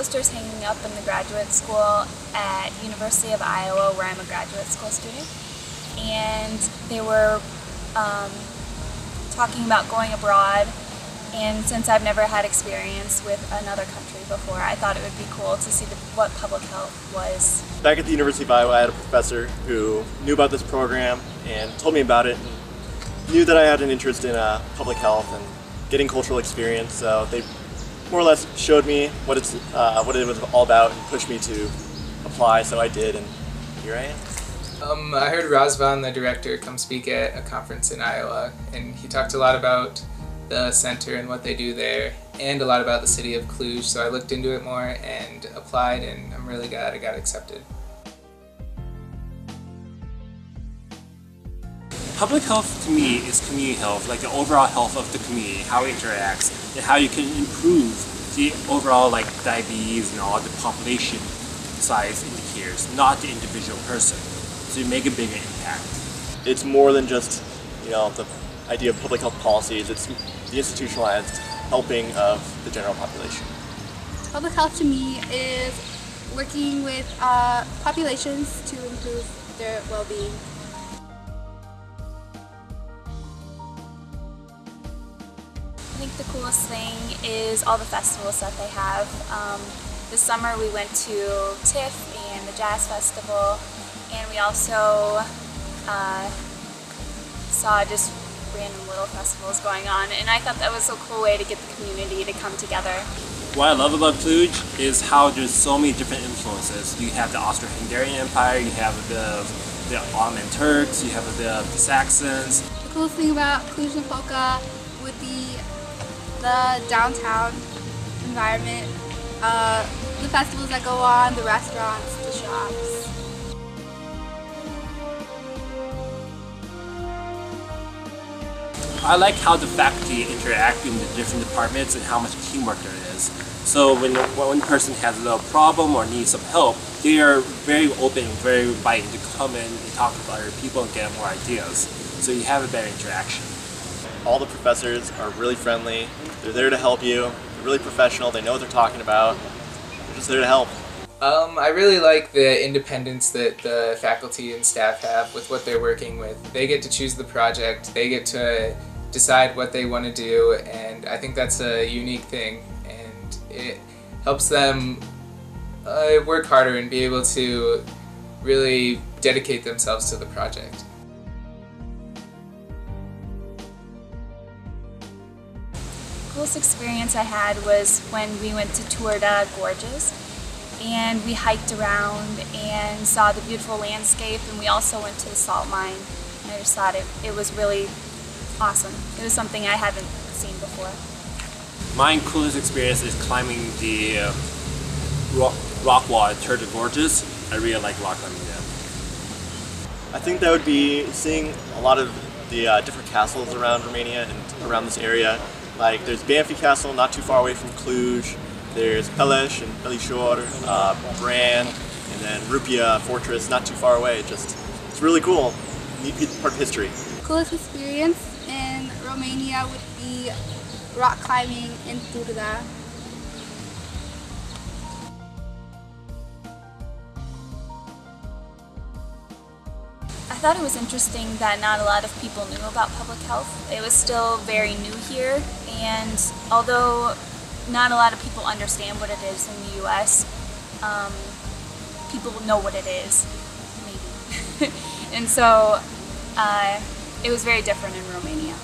posters hanging up in the graduate school at University of Iowa, where I'm a graduate school student, and they were talking about going abroad. And since I've never had experience with another country before, I thought it would be cool to see what public health was. Back at the University of Iowa, I had a professor who knew about this program and told me about it, and knew that I had an interest in public health and getting cultural experience. So they more or less showed me what it was all about and pushed me to apply. So I did, and here I am. I heard Razvan, the director, come speak at a conference in Iowa, and he talked a lot about the center and what they do there, and a lot about the city of Cluj, so I looked into it more and applied, and I'm really glad I got accepted. Public health to me is community health, like the overall health of the community, how it interacts, and how you can improve the overall diabetes and all the population size indicators, not the individual person. So you make a bigger impact. It's more than just, the idea of public health policies. It's the institutionalized helping of the general population. Public health to me is working with populations to improve their well-being. I think the coolest thing is all the festivals that they have. This summer we went to TIFF and the Jazz Festival, and we also saw just random little festivals going on, and I thought that was a cool way to get the community to come together. What I love about Cluj is how there's so many different influences. You have the Austro-Hungarian Empire, you have the Ottoman Turks, you have the Saxons. The coolest thing about Cluj-Napoca would be the downtown environment, the festivals that go on, the restaurants, the shops. I like how the faculty interact in the different departments and how much teamwork there is. So when one person has a little problem or needs some help, they are very open, very inviting to come in and talk with other people and get more ideas. So you have a better interaction. All the professors are really friendly. They're there to help you. They're really professional. They know what they're talking about. They're just there to help. I really like the independence that the faculty and staff have with what they're working with. They get to choose the project, they get to decide what they want to do, and I think that's a unique thing, and it helps them work harder and be able to really dedicate themselves to the project. The coolest experience I had was when we went to tour the gorges, and we hiked around and saw the beautiful landscape, and we also went to the salt mine, and I just thought it was really awesome. It was something I haven't seen before. My coolest experience is climbing the rock wall at Turtle Gorges. I really like rock climbing there. I think that would be seeing a lot of the different castles around Romania and around this area. Like there's Banfi Castle not too far away from Cluj. There's Peleș and Belișor, Bran, and then Rupia Fortress not too far away. It's really cool. Neat part of history. Coolest experience in Romania would be rock climbing in Turda. I thought it was interesting that not a lot of people knew about public health. It was still very new here, and although not a lot of people understand what it is in the US, people know what it is, maybe. And so it was very different in Romania.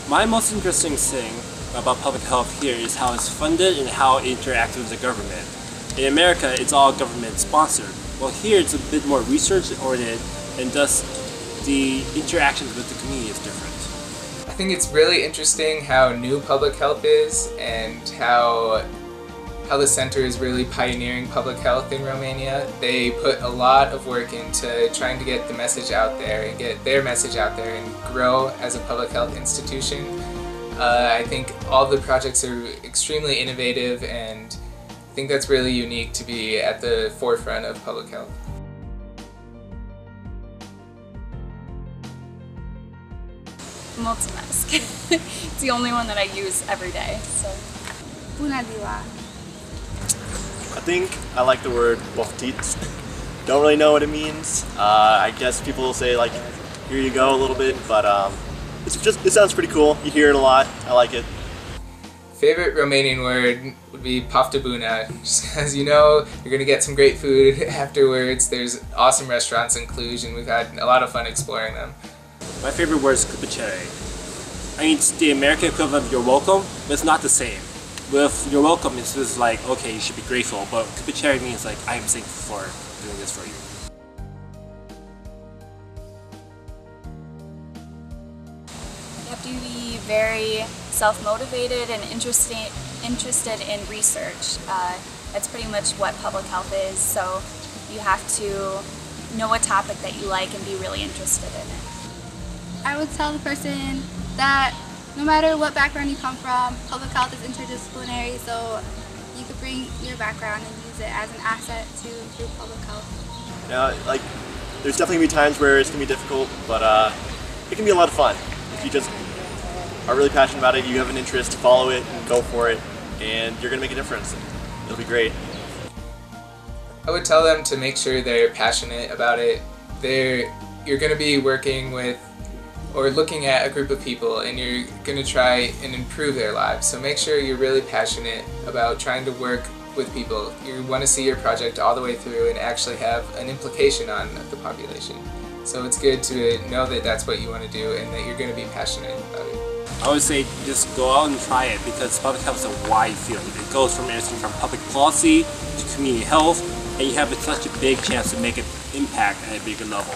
My most interesting thing about public health here is how it's funded and how it interacts with the government. In America, it's all government sponsored. Well, here it's a bit more research oriented, and thus the interactions with the community is different. I think it's really interesting how new public health is, and how the center is really pioneering public health in Romania. They put a lot of work into trying to get the message out there and get their message out there and grow as a public health institution. I think all the projects are extremely innovative, and I think that's really unique to be at the forefront of public health. Mulțumesc. It's the only one that I use every day. So. Bună ziua! I think I like the word "boftiți." Don't really know what it means. I guess people will say like, "Here you go" a little bit, but it sounds pretty cool. You hear it a lot. I like it. Favorite Romanian word would be poftabuna, just because you know you're going to get some great food afterwards. There's awesome restaurants in Cluj, and we've had a lot of fun exploring them. My favorite word is kupicere. I mean, it's the American equivalent of you're welcome, but it's not the same. With you're welcome, it's just like, okay, you should be grateful, but kupicere means like, I am thankful for doing this for you. You have to be very self-motivated and interested in research. That's pretty much what public health is, so you have to know a topic that you like and be really interested in it. I would tell the person that no matter what background you come from, public health is interdisciplinary, so you could bring your background and use it as an asset to improve public health. You know, like, there's definitely gonna be times where it's gonna be difficult, but it can be a lot of fun. If you just are really passionate about it, you have an interest, follow it and go for it, and you're gonna make a difference. It'll be great. I would tell them to make sure they're passionate about it. You're going to be working with or looking at a group of people, and you're going to try and improve their lives. So make sure you're really passionate about trying to work with people. You want to see your project all the way through and actually have an implication on the population. So it's good to know that that's what you want to do and that you're going to be passionate about it. I would say just go out and try it, because public health is a wide field. It goes from everything from public policy to community health, and you have such a big chance to make an impact at a bigger level.